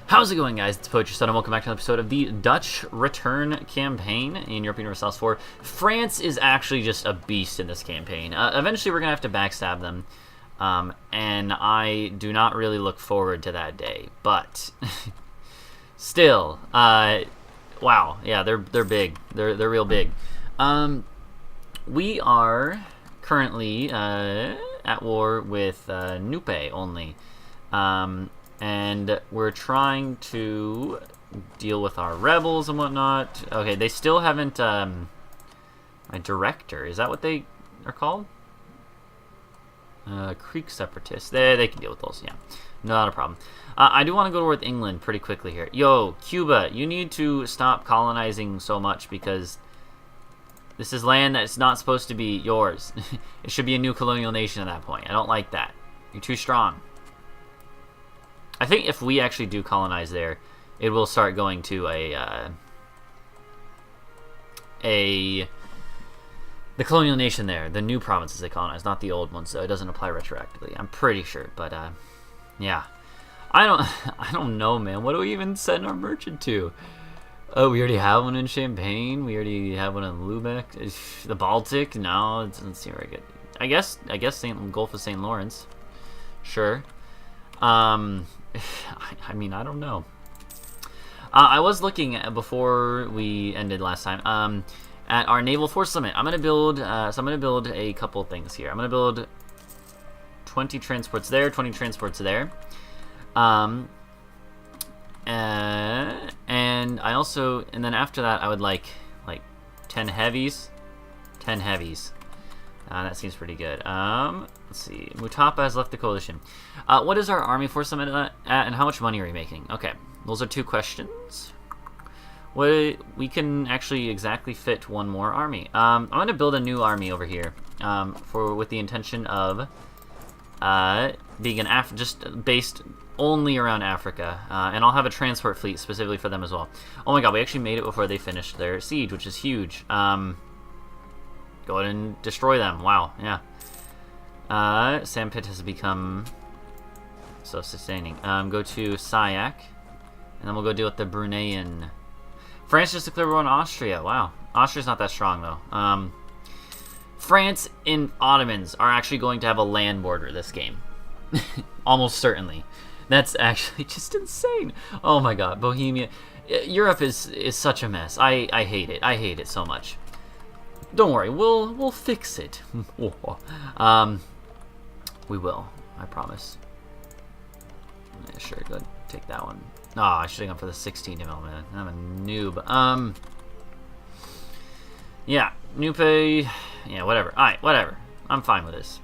How's it going, guys? It's Poacher Son, and welcome back to an episode of the Dutch Return campaign in Europa Universalis 4. France is actually just a beast in this campaign. Eventually, we're going to have to backstab them, and I do not really look forward to that day. But still, wow, yeah, they're big. They're real big. We are currently at war with Nupe only. And we're trying to deal with our rebels and whatnot. Okay, they still haven't, my director, is that what they are called? Creek separatists. They can deal with those, yeah. Not a problem. I do want to go to war with England pretty quickly here. Yo, Cuba, you need to stop colonizing so much because this is land that's not supposed to be yours. It should be a new colonial nation at that point. I don't like that. You're too strong. I think if we actually do colonize there, it will start going to the colonial nation there, the new provinces they colonize, not the old ones. So it doesn't apply retroactively. I'm pretty sure, but yeah, I don't know, man. What do we even send our merchant to? Oh, we already have one in Champagne. We already have one in Lubeck. The Baltic? No, it doesn't seem very good. I guess Gulf of St. Lawrence. Sure. I mean, I don't know. I was looking at, before we ended last time, at our naval force limit. I'm gonna build, so I'm gonna build a couple things here. I'm gonna build 20 transports there, 20 transports there, and I also, and then after that, I would like 10 heavies, 10 heavies. That seems pretty good. Let's see. Mutapa has left the coalition. What is our army force limit at, and how much money are we making? Okay, those are two questions. We can actually exactly fit one more army. I'm going to build a new army over here with the intention of being just based only around Africa, and I'll have a transport fleet specifically for them as well. Oh my god, we actually made it before they finished their siege, which is huge. Go ahead and destroy them. Wow, yeah. Sandpit has become self-sustaining. Go to Sayak, and then we'll go deal with the Bruneian. France just declared war on Austria. Wow. Austria's not that strong, though. France and Ottomans are actually going to have a land border this game. Almost certainly. That's actually just insane. Oh my god, Bohemia. Europe is such a mess. I hate it. I hate it so much. Don't worry, we'll fix it. We will, I promise. Yeah, sure, go ahead, take that one. Oh, I should have gone for the 16 development. I'm a noob. Yeah, Nupe. Yeah, whatever. Alright, whatever. I'm fine with this.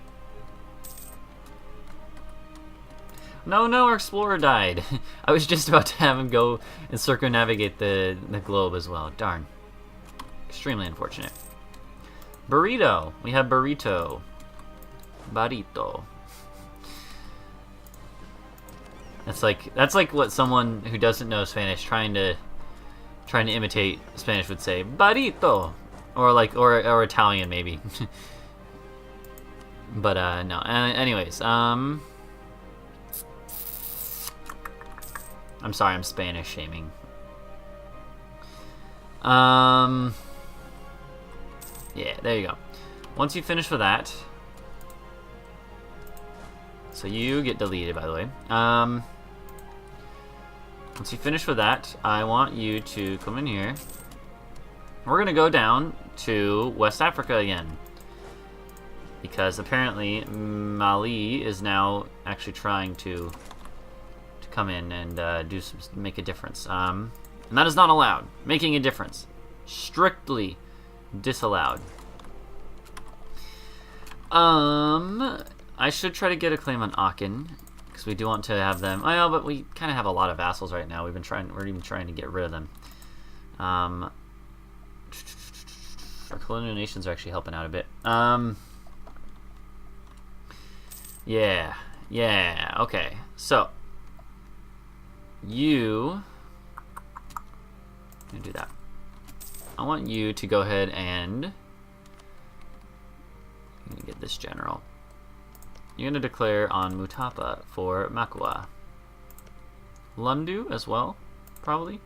No, our explorer died. I was just about to have him go and circumnavigate the globe as well. Darn. Extremely unfortunate. Burrito. We have burrito. Burrito. That's like what someone who doesn't know Spanish trying to imitate Spanish would say. Burrito. Or Italian maybe. But no. Anyways, I'm sorry, I'm Spanish shaming. Yeah, there you go. Once you finish with that, so you get deleted, by the way. Once you finish with that, I want you to come in here. We're gonna go down to West Africa again, because apparently Mali is now actually trying to come in and make a difference. And that is not allowed. Making a difference, strictly disallowed. I should try to get a claim on Aachen because we do want to have them. Oh, but we kind of have a lot of vassals right now. We're even trying to get rid of them. Our colonial nations are actually helping out a bit. Yeah. Okay. So you do that. I want you to go ahead and get this general. You're going to declare on Mutapa for Makua. Lundu as well, probably.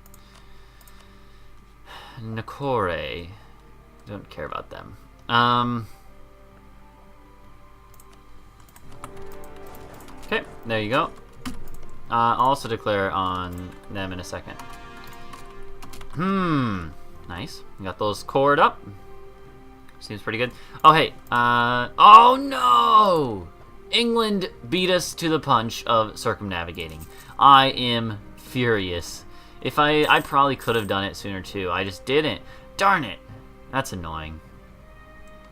Nakore. Don't care about them. Okay, there you go. I'll also declare on them in a second. Nice. We got those cored up. Seems pretty good. Oh, hey. Oh, no! England beat us to the punch of circumnavigating. I am furious. If I probably could have done it sooner, too. I just didn't. Darn it. That's annoying.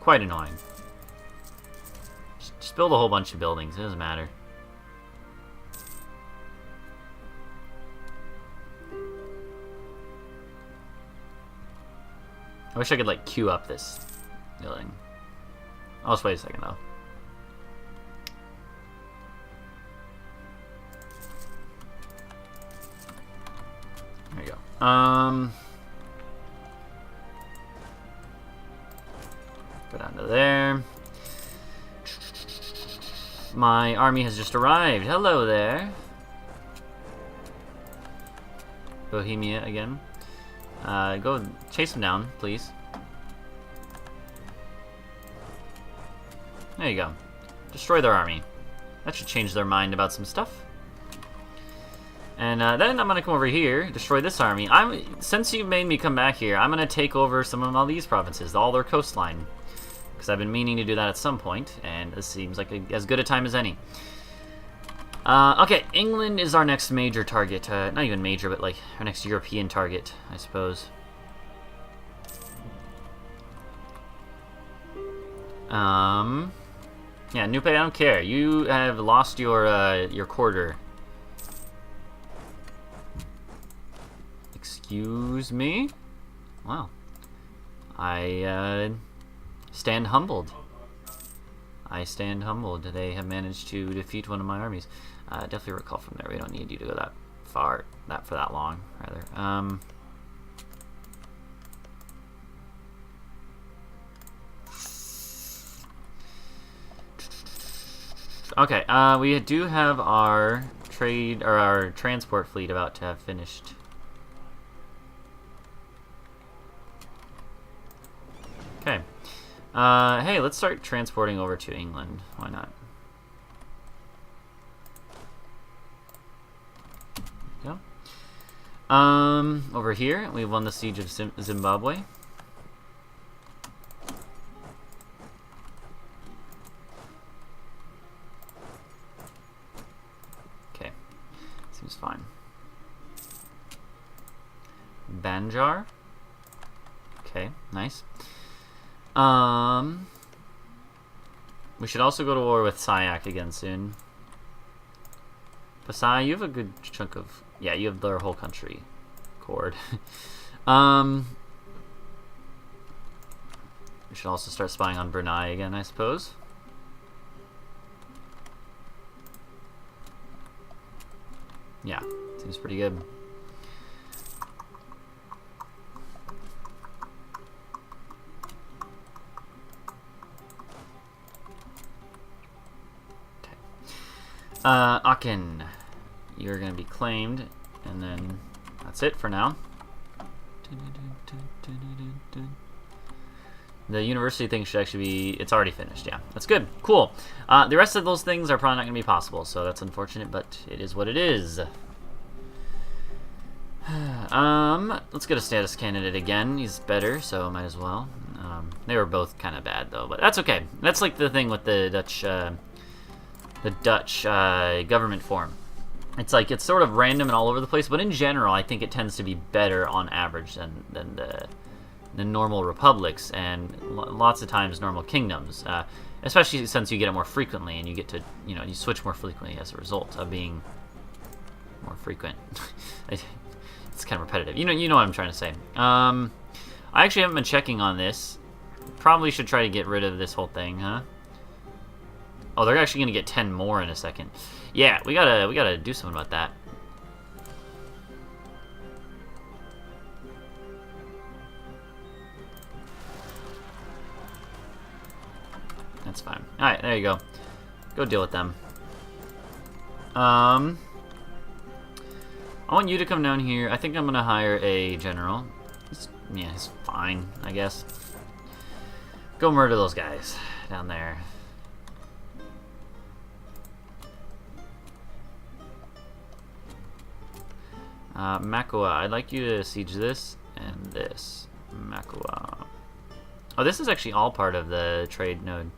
Quite annoying. Just build a whole bunch of buildings. It doesn't matter. I wish I could, like, queue up this building. I'll just wait a second, though. There you go. Go down to there. My army has just arrived. Hello there. Bohemia again. Go chase them down, please. There you go. Destroy their army. That should change their mind about some stuff. And then I'm gonna come over here, destroy this army. Since you made me come back here, I'm gonna take over some of all these provinces, all their coastline, because I've been meaning to do that at some point, and this seems like as good a time as any. Okay, England is our next major target. Not even major, but like our next European target, I suppose. Yeah, Nupe, I don't care. You have lost your quarter. Excuse me? Wow. I stand humbled. I stand humbled. They have managed to defeat one of my armies. Definitely recall from there. We don't need you to go that far, for that long, rather. Okay, we do have our trade, or our transport fleet about to have finished. Okay. Hey, let's start transporting over to England. Why not? There you go. Over here, we won the siege of Zimbabwe. Okay, seems fine. Banjar. Okay, nice. We should also go to war with Sayak again soon. Pasai, you have a good chunk of... Yeah, you have their whole country cord. We should also start spying on Brunei again, I suppose. Yeah, seems pretty good. Aachen, you're going to be claimed, and then that's it for now. The university thing should actually be, it's already finished, yeah. That's good, cool. The rest of those things are probably not going to be possible, so that's unfortunate, but it is what it is. Let's get a status candidate again. He's better, so might as well. They were both kind of bad, though, but that's okay. That's like the thing with the Dutch government form. It's like it's sort of random and all over the place, but in general, I think it tends to be better on average than the normal republics and lots of times normal kingdoms, especially since you get it more frequently and you get to you switch more frequently as a result of being more frequent. It's kind of repetitive. You know what I'm trying to say. I actually haven't been checking on this. Probably should try to get rid of this whole thing, huh? Oh, they're actually gonna get 10 more in a second. Yeah, we gotta do something about that. That's fine. All right, there you go. Go deal with them. I want you to come down here. I think I'm gonna hire a general. Yeah, he's fine, I guess. Go murder those guys down there. Makua, I'd like you to siege this and this. Makua. Oh, this is actually all part of the trade node.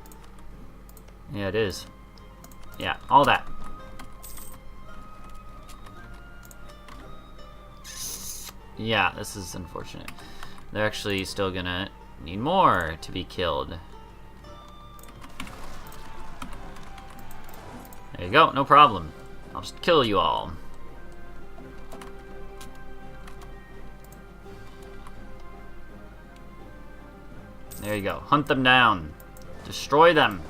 Yeah, it is. Yeah, all that. Yeah, this is unfortunate. They're actually still gonna need more to be killed. There you go, no problem. I'll just kill you all. There you go. Hunt them down. Destroy them.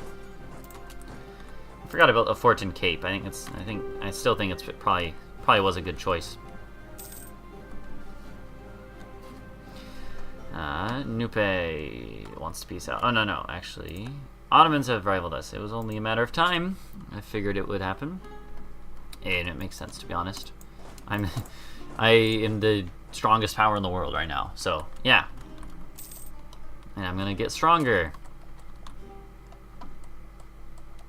I forgot about a fort in Cape. I still think it's probably was a good choice. Nupe wants to peace out. Oh no, actually, Ottomans have rivaled us. It was only a matter of time. I figured it would happen, and it makes sense, to be honest. I am the strongest power in the world right now. So yeah. And I'm gonna get stronger.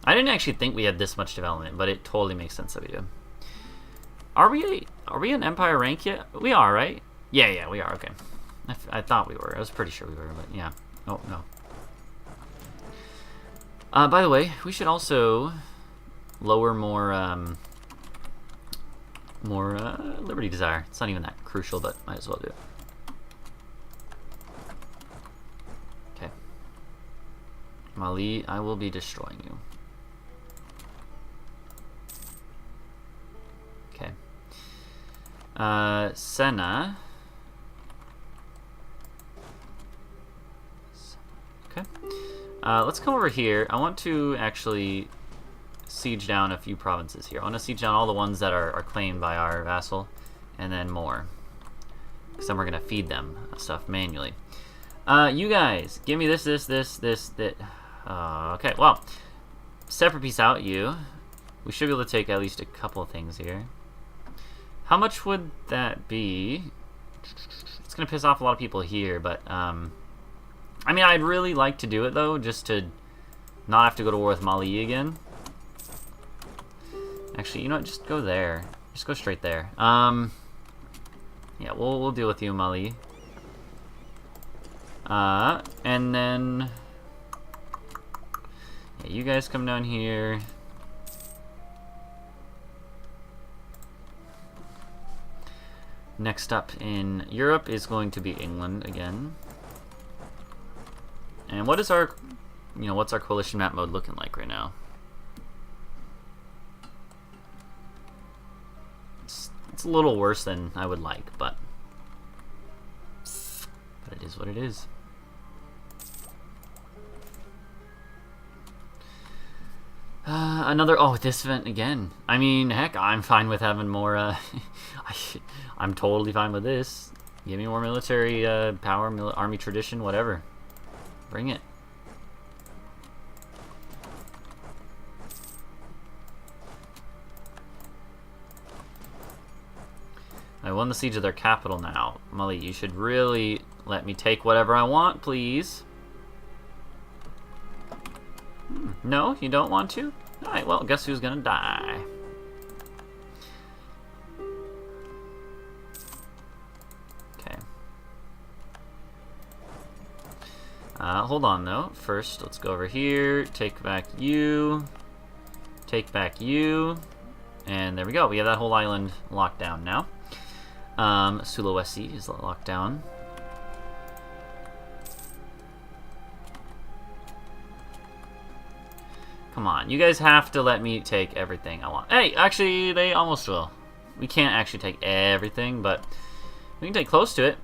I didn't actually think we had this much development, but it totally makes sense that we do. Are we an empire rank yet? We are, right? Yeah, we are. Okay. I thought we were. I was pretty sure we were, but yeah. Oh no. By the way, we should also lower more liberty desire. It's not even that crucial, but might as well do it. Okay. Mali, I will be destroying you. Okay. Senna. Okay. Let's come over here. I want to actually siege down a few provinces here. I want to siege down all the ones that are claimed by our vassal, and then more. Because then we're going to feed them stuff manually. You guys, give me this. Okay, well, separate peace out, you. We should be able to take at least a couple of things here. How much would that be? It's going to piss off a lot of people here, but, I mean, I'd really like to do it, though, just to not have to go to war with Mali again. Actually, you know what? Just go there. Just go straight there. Yeah, we'll deal with you, Mali. And then... yeah, you guys come down here. Next up in Europe is going to be England again. And what is our, what's our coalition map mode looking like right now? It's a little worse than I would like, but it is what it is. This event again. I mean, heck, I'm fine with having more, I'm totally fine with this. Give me more military power, army tradition, whatever. Bring it. I won the siege of their capital now. Mali, you should really let me take whatever I want, please. No, you don't want to? Alright, well, guess who's gonna die? Hold on, though. First, let's go over here, take back you, and there we go. We have that whole island locked down now. Sulawesi is locked down. Come on, you guys have to let me take everything I want. Hey, actually, they almost will. We can't actually take everything, but we can take close to it.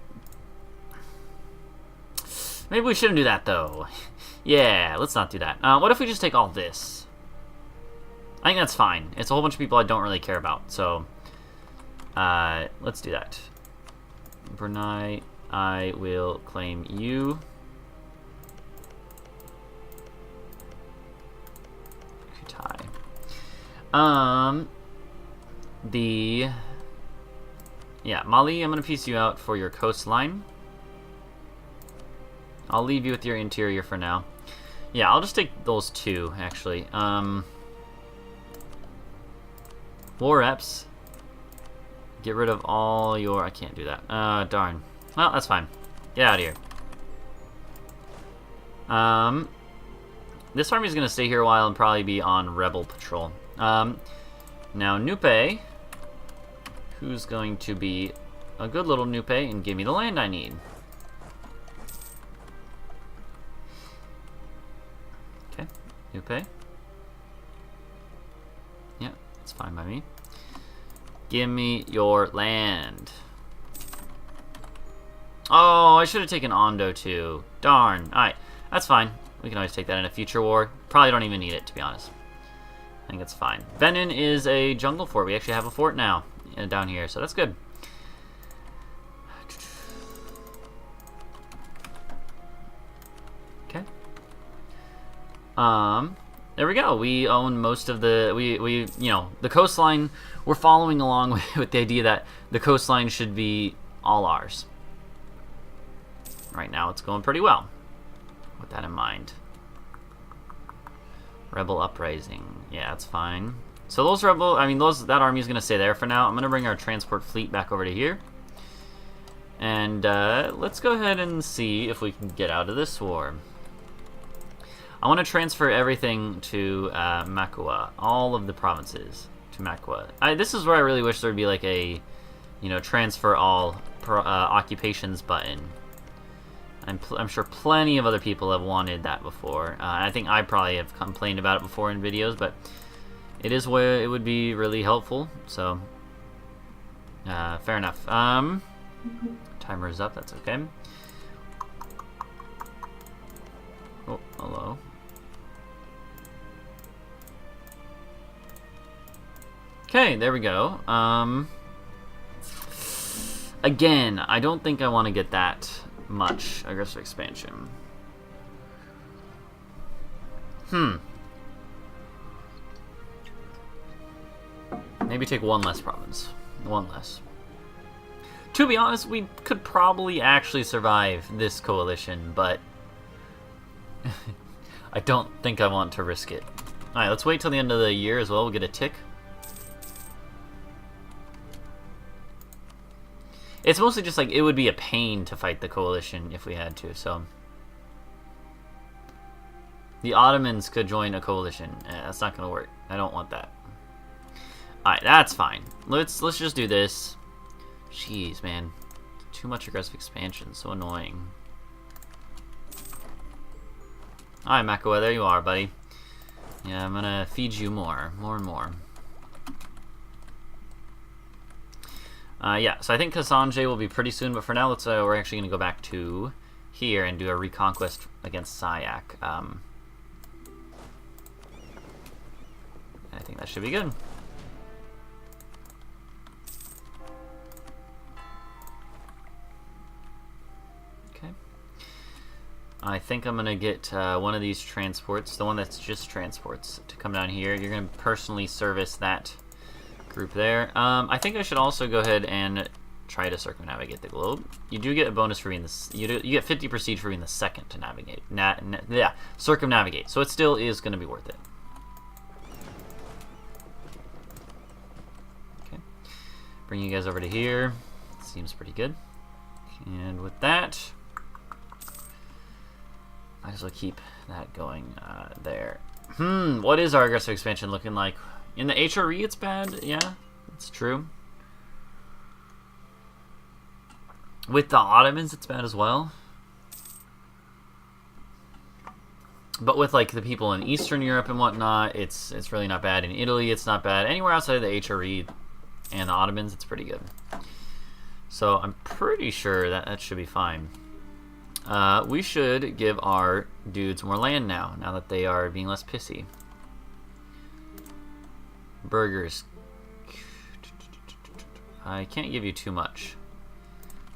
Maybe we shouldn't do that, though. Yeah, let's not do that. What if we just take all this? I think that's fine. It's a whole bunch of people I don't really care about, so... let's do that. Brunei, I will claim you. Kutai. Yeah, Mali, I'm going to piece you out for your coastline. I'll leave you with your interior for now. Yeah, I'll just take those two, actually. War reps. Get rid of all your... I can't do that. Darn. Well, that's fine. Get out of here. This army's going to stay here a while and probably be on rebel patrol. Now, Nupe, who's going to be a good little Nupe and give me the land I need. Okay, Nupe. Yeah, it's fine by me. Give me your land. Oh, I should have taken Ondo too. Darn. Alright, that's fine. We can always take that in a future war. Probably don't even need it, to be honest. I think it's fine. Benin is a jungle fort. We actually have a fort now down here, so that's good. Okay. There we go. We own most of the you know, the coastline. We're following along with the idea that the coastline should be all ours. Right now, it's going pretty well. With that in mind. Rebel uprising. Yeah, that's fine. So those that army is going to stay there for now. I'm going to bring our transport fleet back over to here. And let's go ahead and see if we can get out of this war. I want to transfer everything to Makua. All of the provinces to Makua. This is where I really wish there would be like a, you know, transfer all occupations button. I'm sure plenty of other people have wanted that before. I think I probably have complained about it before in videos, but it is where it would be really helpful. So, fair enough. Timer is up. That's okay. Oh, hello. Okay, there we go. Again, I don't think I want to get that much aggressive expansion. Maybe take one less province. One less. To be honest, we could probably actually survive this coalition, but I don't think I want to risk it. Alright, let's wait till the end of the year as well. We'll get a tick. It's mostly just like, it would be a pain to fight the coalition if we had to, so. The Ottomans could join a coalition. That's not going to work. I don't want that. Alright, that's fine. Let's just do this. Jeez, man. Too much aggressive expansion. So annoying. Alright, Makua, there you are, buddy. Yeah, I'm going to feed you more. More and more. Yeah, so I think Kasanje will be pretty soon, but for now, let's we're actually going to go back to here and do a reconquest against Sayak. I think that should be good. Okay. I think I'm going to get one of these transports, the one that's just transports, to come down here. You're going to personally service that group there. I think I should also go ahead and try to circumnavigate the globe. You do get a bonus for being this. You get 50 prestige for being the second to navigate. Circumnavigate. So it still is going to be worth it. Okay, bring you guys over to here. Seems pretty good. And with that, might as well keep that going there. What is our aggressive expansion looking like? In the HRE, it's bad. Yeah, it's true. With the Ottomans, it's bad as well. But with like the people in Eastern Europe and whatnot, it's really not bad. In Italy, it's not bad. Anywhere outside of the HRE and the Ottomans, it's pretty good. So I'm pretty sure that that should be fine. We should give our dudes more land now that they are being less pissy. Burgers. I can't give you too much.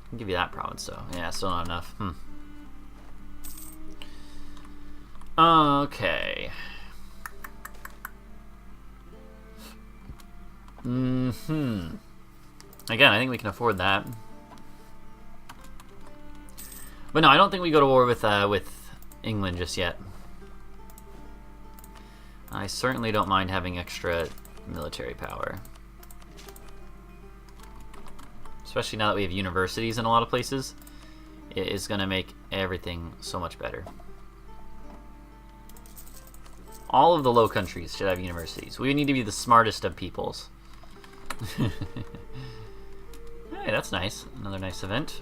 I can give you that province though. Yeah, still not enough. Okay. Again, I think we can afford that. But no, I don't think we go to war with England just yet. I certainly don't mind having extra military power. Especially now that we have universities in a lot of places. It is going to make everything so much better. All of the Low Countries should have universities. We need to be the smartest of peoples. Hey, that's nice. Another nice event.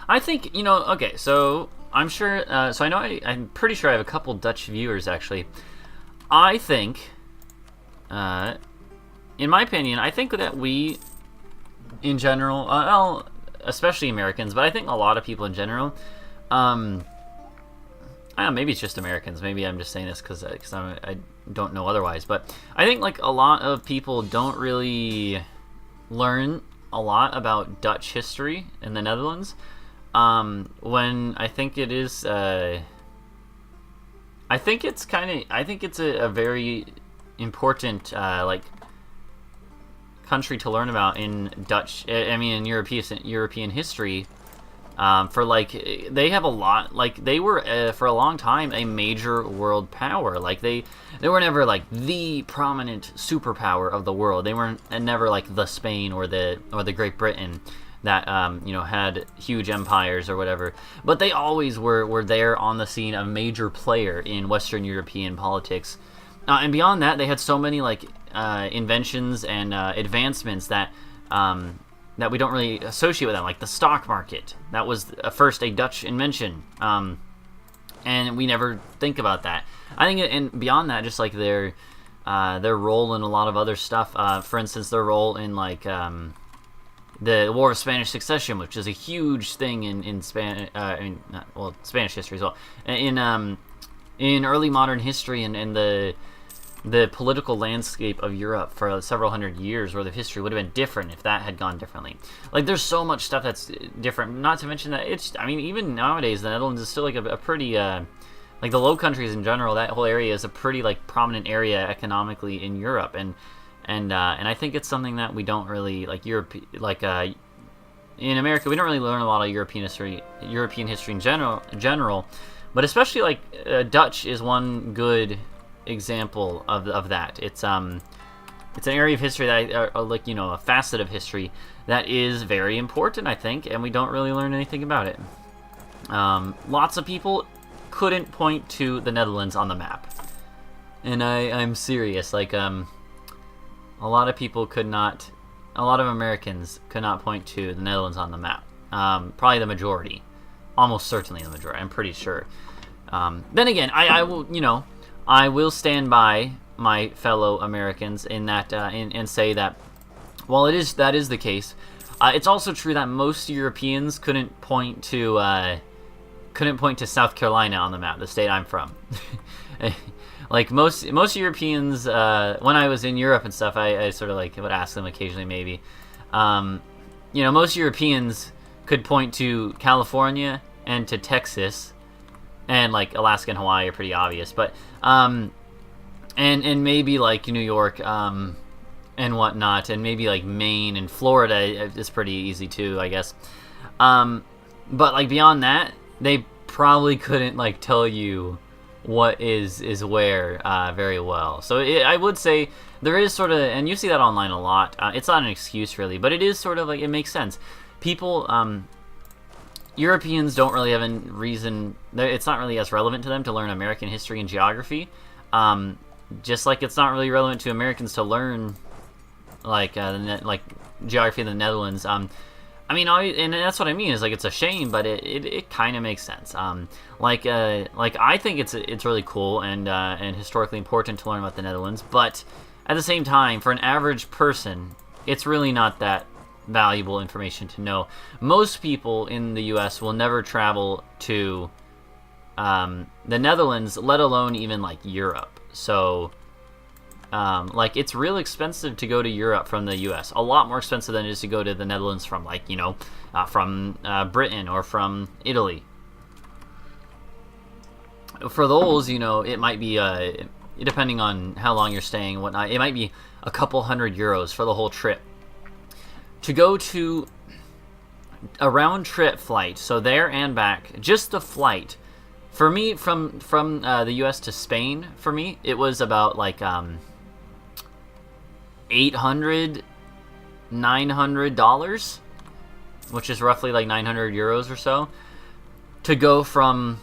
I think, you know, okay, so I'm sure, so I know I'm pretty sure I have a couple Dutch viewers, actually. I think, in my opinion, I think that we, in general, well, especially Americans, but I think a lot of people in general, I don't know, maybe it's just Americans. Maybe I'm just saying this because I don't know otherwise. But I think like a lot of people don't really learn a lot about Dutch history in the Netherlands. When I think it is, I think it's a very important like country to learn about in Dutch. I mean, in European history. For like, they have a lot, like they were for a long time a major world power. Like they were never like the prominent superpower of the world. They weren't never like the Spain or the Great Britain that you know, had huge empires or whatever. But they always were there on the scene, a major player in Western European politics. And beyond that, they had so many like inventions and advancements that that we don't really associate with them, like the stock market. That was first a Dutch invention, and we never think about that. I think, and beyond that, just like their role in a lot of other stuff. For instance, their role in like the War of Spanish Succession, which is a huge thing in Spanish history as well. In early modern history and the political landscape of Europe for several hundred years worth of history would have been different if that had gone differently. Like, there's so much stuff that's different, not to mention that it's, I mean, even nowadays, the Netherlands is still like a pretty, like the Low Countries in general, that whole area is a pretty, like, prominent area economically in Europe, and I think it's something that we don't really, like, in America, we don't really learn a lot of European history in general, but especially, like, Dutch is one good example of that. It's an area of history that like, you know, a facet of history that is very important, I think, and we don't really learn anything about it. Lots of people couldn't point to the Netherlands on the map, and I'm serious. Like, a lot of people could not, a lot of Americans could not point to the Netherlands on the map. Probably the majority, almost certainly the majority. I'm pretty sure. Then again, I will, you know, I will stand by my fellow Americans in that, and say that while that is the case, it's also true that most Europeans couldn't point to South Carolina on the map, the state I'm from. Like most Europeans, when I was in Europe and stuff, I sort of like would ask them occasionally, maybe. You know, most Europeans could point to California and to Texas. And like Alaska and Hawaii are pretty obvious, but and maybe like New York and whatnot, and maybe like Maine and Florida is pretty easy too, I guess. But like beyond that, they probably couldn't like tell you what is where very well. So I would say there is sort of, and you see that online a lot. It's not an excuse really, but it is sort of like, it makes sense. People. Europeans don't really have a reason, it's not really as relevant to them to learn American history and geography, just like it's not really relevant to Americans to learn like geography in the Netherlands. I mean, and that's what I mean, is like, it's a shame, but it kind of makes sense. Like I think it's really cool and historically important to learn about the Netherlands, but at the same time, for an average person, it's really not that valuable information to know. Most people in the US will never travel to the Netherlands, let alone even like Europe. So like, it's real expensive to go to Europe from the US, a lot more expensive than it is to go to the Netherlands from, like, you know, from Britain or from Italy. For those, you know, it might be depending on how long you're staying and whatnot, it might be a couple €100 for the whole trip. to go to a round trip flight, so there and back, just the flight. For me, from the U.S. to Spain, for me, it was about like $800, $900, which is roughly like 900 euros or so, to go from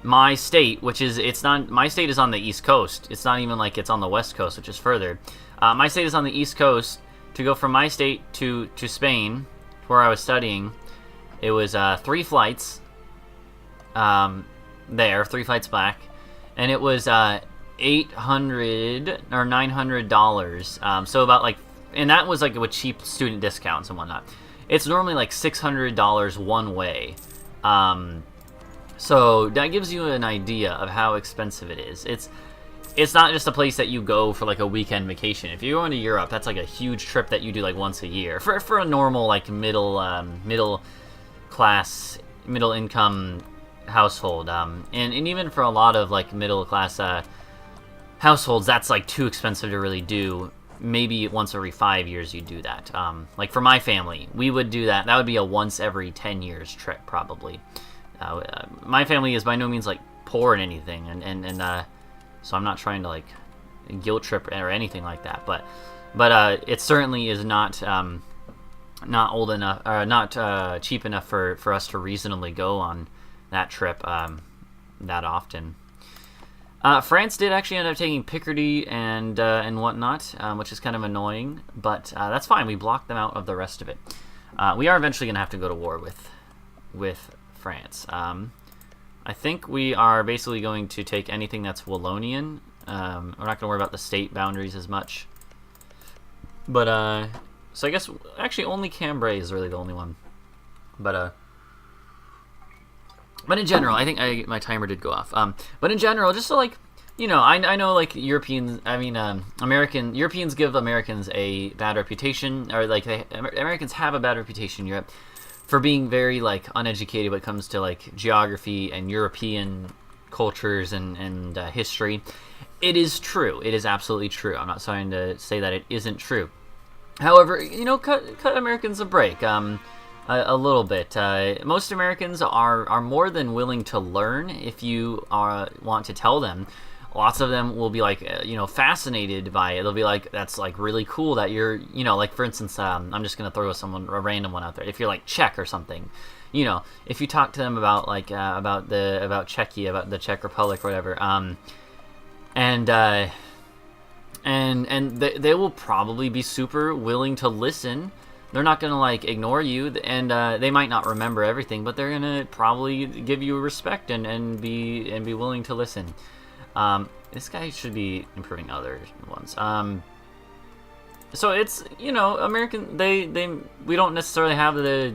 my state, which is, it's not, my state is on the East Coast. It's not even like it's on the West Coast, which is further. My state is on the East Coast. To go from my state to Spain, where I was studying, it was 3 flights there, 3 flights back, and it was $800 or $900. So about like, and that was like with cheap student discounts and whatnot. It's normally like $600 one way. So that gives you an idea of how expensive it is. It's not just a place that you go for like a weekend vacation. If you're going to Europe, that's like a huge trip that you do like once a year. For a normal like middle class, middle income household. And even for a lot of like middle class households, that's like too expensive to really do. Maybe once every 5 years you do that. Like for my family, we would do that. That would be a once every 10 years trip probably. My family is by no means like poor in anything, and so I'm not trying to like guilt trip or anything like that, but it certainly is not old enough or not cheap enough for us to reasonably go on that trip that often. France did actually end up taking Picardy and whatnot, which is kind of annoying, but that's fine. We blocked them out of the rest of it. We are eventually going to have to go to war with France. I think we are basically going to take anything that's Wallonian. We're not going to worry about the state boundaries as much. But, so I guess, actually only Cambrai is really the only one. But in general, I think my timer did go off. But in general, just so like, you know, I know like Europeans give Americans a bad reputation, or like Americans have a bad reputation in Europe for being very like uneducated when it comes to like geography and European cultures and history. It is true. It is absolutely true. I'm not trying to say that it isn't true. However, you know, cut Americans a break a little bit. Most Americans are more than willing to learn if you want to tell them. Lots of them will be like, you know, fascinated by it. They'll be like, that's like really cool that you're, you know, like for instance, I'm just gonna throw a random one out there. If you're like Czech or something, you know, if you talk to them about like about Czechia, about the Czech Republic or whatever, and they will probably be super willing to listen. They're not gonna like ignore you, and they might not remember everything, but they're gonna probably give you respect and be willing to listen. This guy should be improving other ones. So it's, you know, American. We don't necessarily have the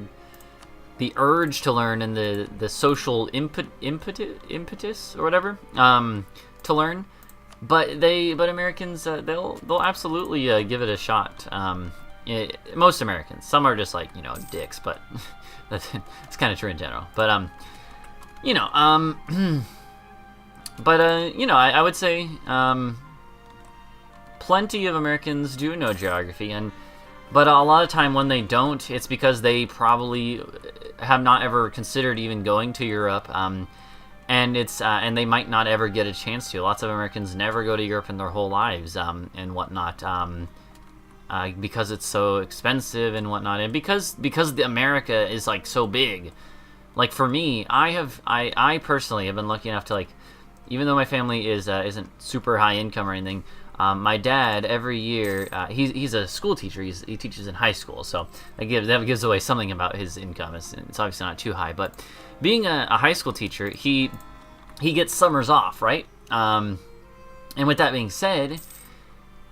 urge to learn and the social impetus or whatever to learn, but Americans they'll absolutely give it a shot. Most Americans. Some are just like, you know, dicks, but it's kind of true in general. But you know, but you know, I would say plenty of Americans do know geography, but a lot of time when they don't, it's because they probably have not ever considered even going to Europe, and they might not ever get a chance to. Lots of Americans never go to Europe in their whole lives, and whatnot, because it's so expensive and whatnot, and because America is like so big. Like for me, I personally have been lucky enough to, like, even though my family isn't super high income or anything, my dad every year, he's a school teacher. He teaches in high school, so that gives away something about his income. It's obviously not too high, but being a high school teacher, he gets summers off, right? And with that being said,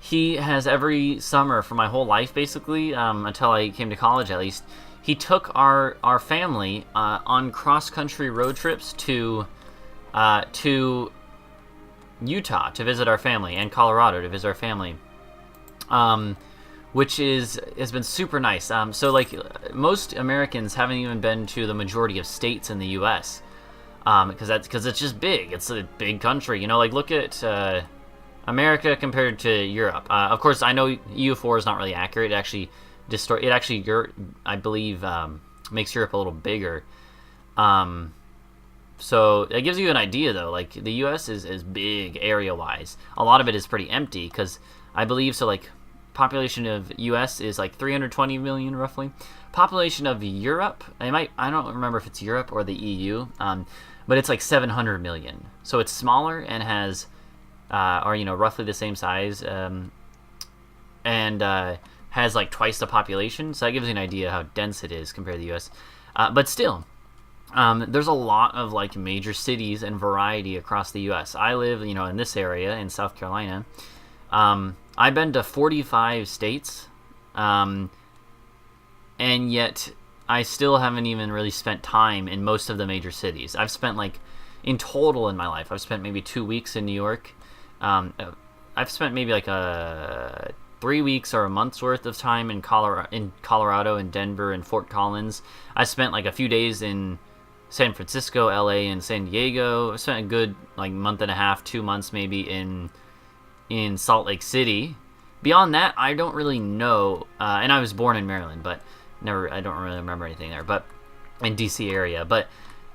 he has every summer for my whole life, basically, until I came to college at least. He took our family on cross-country road trips to Utah to visit our family, and Colorado to visit our family, which has been super nice. So like most Americans haven't even been to the majority of states in the U.S. Because it's just big. It's a big country, you know. Like look at America compared to Europe. Of course, I know EU4 is not really accurate. It actually distort. It actually, I believe, makes Europe a little bigger. So it gives you an idea, though. Like, the U.S. is big area-wise. A lot of it is pretty empty, because I believe, so, like, population of U.S. is, like, 320 million, roughly. Population of Europe, I don't remember if it's Europe or the EU, but it's, like, 700 million. So it's smaller and has, roughly the same size, and has, like, twice the population. So that gives you an idea how dense it is compared to the U.S. But still, there's a lot of, like, major cities and variety across the U.S. I live, in this area in South Carolina. I've been to 45 states, and yet I still haven't even really spent time in most of the major cities. I've spent, like, in total in my life, I've spent maybe 2 weeks in New York. I've spent maybe like 3 weeks or a month's worth of time in Colorado, in Denver, and Fort Collins. I spent like a few days in San Francisco, LA, and San Diego. I spent a good like month and a half, 2 months maybe in Salt Lake City. Beyond that, I don't really know. And I was born in Maryland, but I don't really remember anything there. But in DC area, but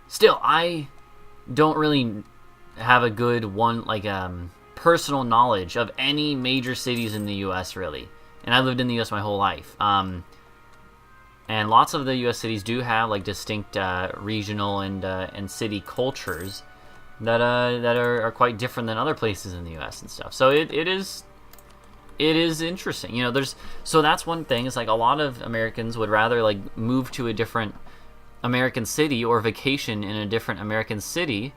still, I don't really have a good personal knowledge of any major cities in the U.S. really. And I lived in the U.S. my whole life. And lots of the U.S. cities do have like distinct regional and city cultures that are quite different than other places in the U.S. and stuff. So it is interesting. So that's one thing. It's like a lot of Americans would rather like move to a different American city or vacation in a different American city,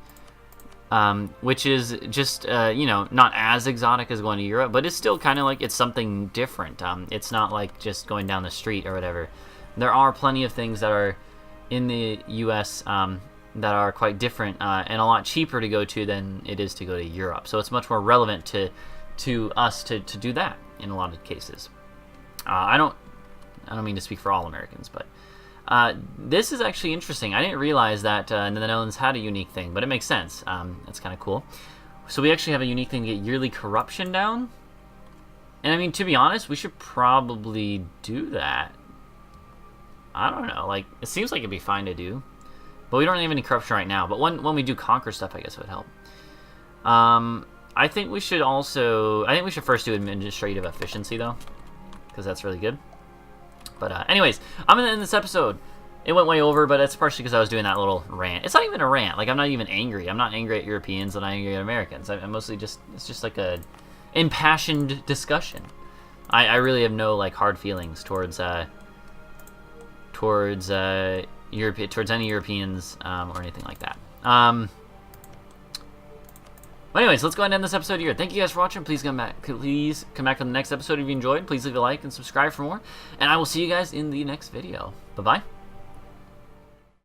which is just not as exotic as going to Europe, but it's still kind of like it's something different. It's not like just going down the street or whatever. There are plenty of things that are in the U.S. That are quite different and a lot cheaper to go to than it is to go to Europe. So it's much more relevant to us to do that in a lot of cases. I don't mean to speak for all Americans, but this is actually interesting. I didn't realize that the Netherlands had a unique thing, but it makes sense. That's kind of cool. So we actually have a unique thing to get yearly corruption down. And I mean, to be honest, we should probably do that. I don't know. Like, it seems like it'd be fine to do. But we don't have any corruption right now. But when we do conquer stuff, I guess it would help. I think we should first do administrative efficiency, though. Because that's really good. But anyways, I'm going to end this episode. It went way over, but that's partially because I was doing that little rant. It's not even a rant. Like, I'm not even angry. I'm not angry at Europeans. I'm not angry at Americans. I'm mostly it's just like a impassioned discussion. I really have no, like, hard feelings towards any Europeans or anything like that. But anyways, let's go ahead and end this episode here. Thank you guys for watching. Please come back on the next episode if you enjoyed. Please leave a like and subscribe for more. And I will see you guys in the next video. Bye-bye.